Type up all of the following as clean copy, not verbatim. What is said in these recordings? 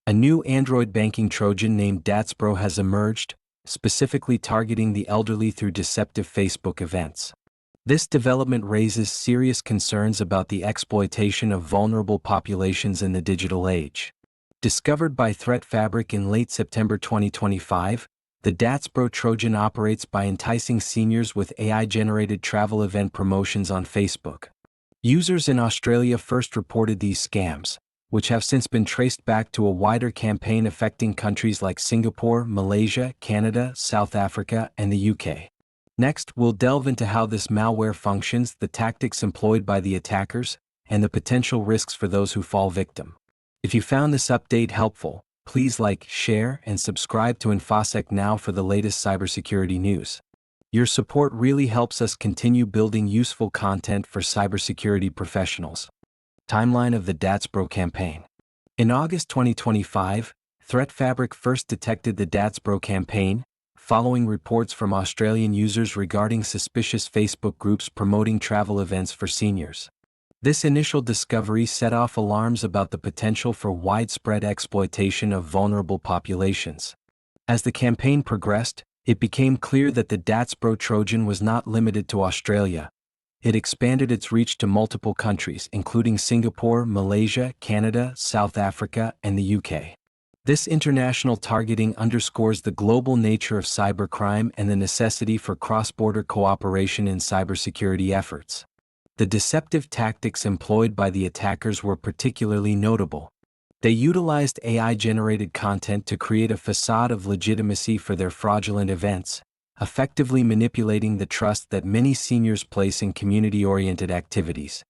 A new Android banking Trojan named Datzbro has emerged, specifically targeting the elderly through deceptive Facebook events. This development raises serious concerns about the exploitation of vulnerable populations in the digital age. Discovered by ThreatFabric in late September 2025, the Datzbro Trojan operates by enticing seniors with AI-generated travel event promotions on Facebook. Users in Australia first reported these scams, which have since been traced back to a wider campaign affecting countries like Singapore, Malaysia, Canada, South Africa, and the UK. Next, we'll delve into how this malware functions, the tactics employed by the attackers, and the potential risks for those who fall victim. If you found this update helpful, please like, share, and subscribe to InfoSec Now for the latest cybersecurity news. Your support really helps us continue building useful content for cybersecurity professionals. Timeline of the Datzbro campaign. In August 2025, ThreatFabric first detected the Datzbro campaign, following reports from Australian users regarding suspicious Facebook groups promoting travel events for seniors. This initial discovery set off alarms about the potential for widespread exploitation of vulnerable populations. As the campaign progressed, it became clear that the Datzbro Trojan was not limited to Australia. It expanded its reach to multiple countries, including Singapore, Malaysia, Canada, South Africa, and the UK. This international targeting underscores the global nature of cybercrime and the necessity for cross-border cooperation in cybersecurity efforts. The deceptive tactics employed by the attackers were particularly notable. They utilized AI-generated content to create a facade of legitimacy for their fraudulent events, effectively manipulating the trust that many seniors place in community-oriented activities.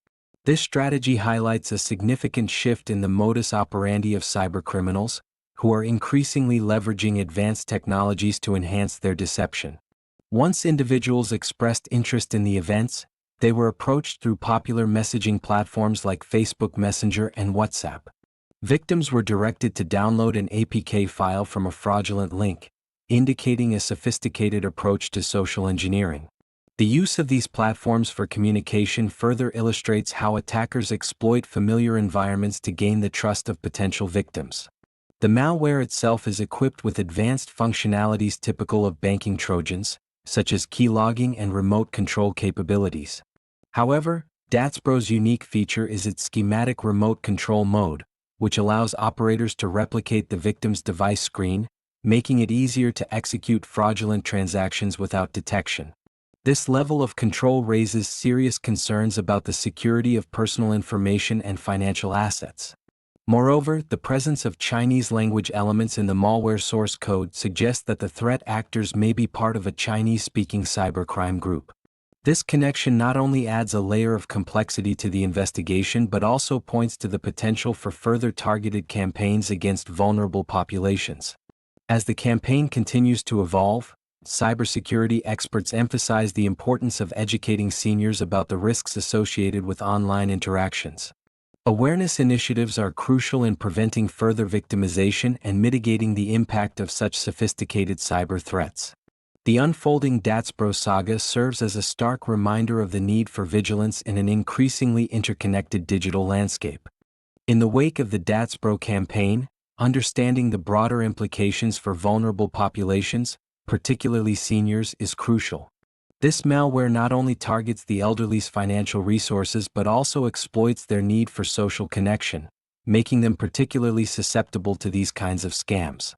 This strategy highlights a significant shift in the modus operandi of cybercriminals, who are increasingly leveraging advanced technologies to enhance their deception. Once individuals expressed interest in the events, they were approached through popular messaging platforms like Facebook Messenger and WhatsApp. Victims were directed to download an APK file from a fraudulent link, indicating a sophisticated approach to social engineering. The use of these platforms for communication further illustrates how attackers exploit familiar environments to gain the trust of potential victims. The malware itself is equipped with advanced functionalities typical of banking Trojans, such as keylogging and remote control capabilities. However, Datzbro's unique feature is its schematic remote control mode, which allows operators to replicate the victim's device screen, making it easier to execute fraudulent transactions without detection. This level of control raises serious concerns about the security of personal information and financial assets. Moreover, the presence of Chinese language elements in the malware source code suggests that the threat actors may be part of a Chinese-speaking cybercrime group. This connection not only adds a layer of complexity to the investigation but also points to the potential for further targeted campaigns against vulnerable populations. As the campaign continues to evolve, cybersecurity experts emphasize the importance of educating seniors about the risks associated with online interactions. Awareness initiatives are crucial in preventing further victimization and mitigating the impact of such sophisticated cyber threats. The unfolding Datzbro saga serves as a stark reminder of the need for vigilance in an increasingly interconnected digital landscape. In the wake of the Datzbro campaign, understanding the broader implications for vulnerable populations, particularly seniors, is crucial. This malware not only targets the elderly's financial resources but also exploits their need for social connection, making them particularly susceptible to these kinds of scams.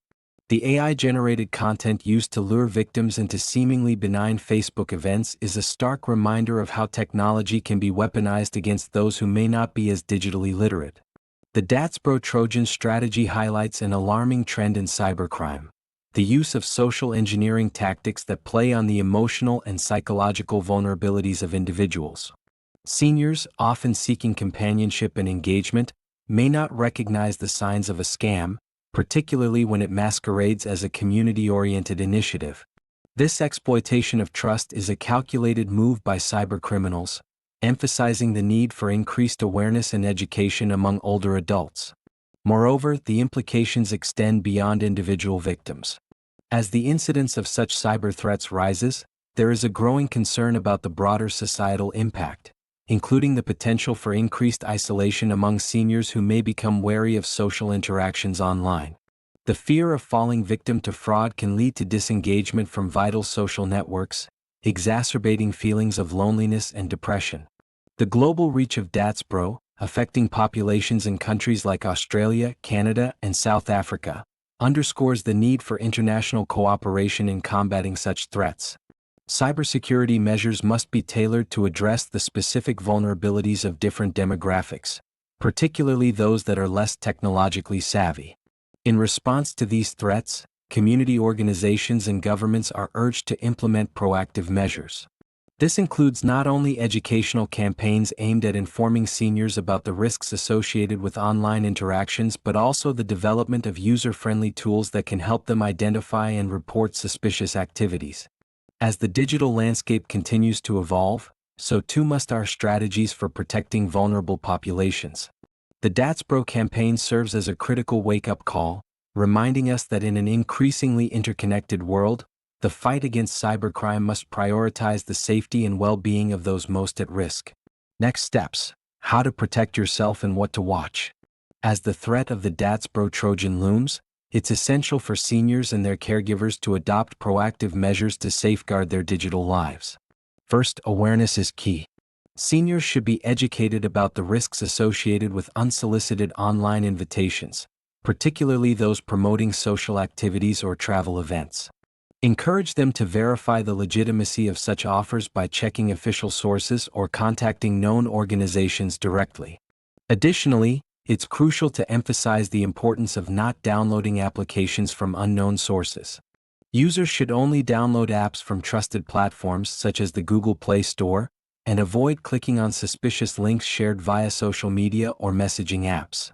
The AI-generated content used to lure victims into seemingly benign Facebook events is a stark reminder of how technology can be weaponized against those who may not be as digitally literate. The Datzbro Trojan strategy highlights an alarming trend in cybercrime: the use of social engineering tactics that play on the emotional and psychological vulnerabilities of individuals. Seniors, often seeking companionship and engagement, may not recognize the signs of a scam, particularly when it masquerades as a community-oriented initiative. This exploitation of trust is a calculated move by cybercriminals, emphasizing the need for increased awareness and education among older adults. Moreover, the implications extend beyond individual victims. As the incidence of such cyber threats rises, there is a growing concern about the broader societal impact, including the potential for increased isolation among seniors who may become wary of social interactions online. The fear of falling victim to fraud can lead to disengagement from vital social networks, exacerbating feelings of loneliness and depression. The global reach of Datzbro, affecting populations in countries like Australia, Canada, and South Africa, underscores the need for international cooperation in combating such threats. Cybersecurity measures must be tailored to address the specific vulnerabilities of different demographics, particularly those that are less technologically savvy. In response to these threats, community organizations and governments are urged to implement proactive measures. This includes not only educational campaigns aimed at informing seniors about the risks associated with online interactions but also the development of user-friendly tools that can help them identify and report suspicious activities. As the digital landscape continues to evolve, so too must our strategies for protecting vulnerable populations. The Datzbro campaign serves as a critical wake-up call, reminding us that in an increasingly interconnected world, the fight against cybercrime must prioritize the safety and well-being of those most at risk. Next steps: how to protect yourself and what to watch. As the threat of the Datzbro Trojan looms, it's essential for seniors and their caregivers to adopt proactive measures to safeguard their digital lives. First, awareness is key. Seniors should be educated about the risks associated with unsolicited online invitations, particularly those promoting social activities or travel events. Encourage them to verify the legitimacy of such offers by checking official sources or contacting known organizations directly. Additionally, it's crucial to emphasize the importance of not downloading applications from unknown sources. Users should only download apps from trusted platforms such as the Google Play Store, and avoid clicking on suspicious links shared via social media or messaging apps.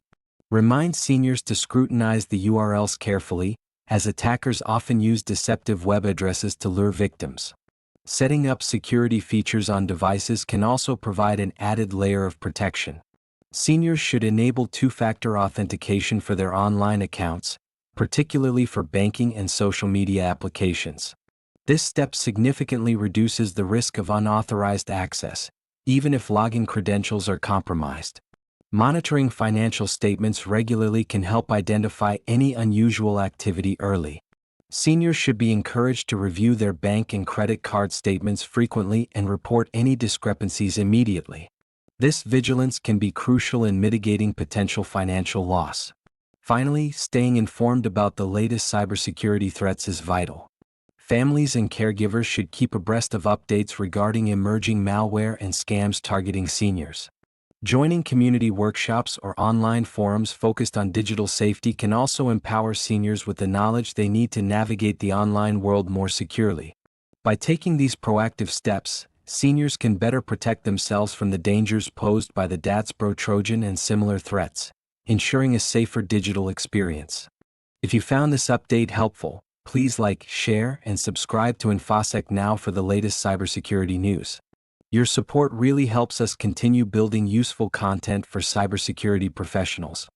Remind seniors to scrutinize the URLs carefully, as attackers often use deceptive web addresses to lure victims. Setting up security features on devices can also provide an added layer of protection. Seniors should enable two-factor authentication for their online accounts, particularly for banking and social media applications. This step significantly reduces the risk of unauthorized access, even if login credentials are compromised. Monitoring financial statements regularly can help identify any unusual activity early. Seniors should be encouraged to review their bank and credit card statements frequently and report any discrepancies immediately. This vigilance can be crucial in mitigating potential financial loss. Finally, staying informed about the latest cybersecurity threats is vital. Families and caregivers should keep abreast of updates regarding emerging malware and scams targeting seniors. Joining community workshops or online forums focused on digital safety can also empower seniors with the knowledge they need to navigate the online world more securely. By taking these proactive steps, seniors can better protect themselves from the dangers posed by the Datzbro Trojan and similar threats, ensuring a safer digital experience. If you found this update helpful, please like, share, and subscribe to InfoSec Now for the latest cybersecurity news. Your support really helps us continue building useful content for cybersecurity professionals.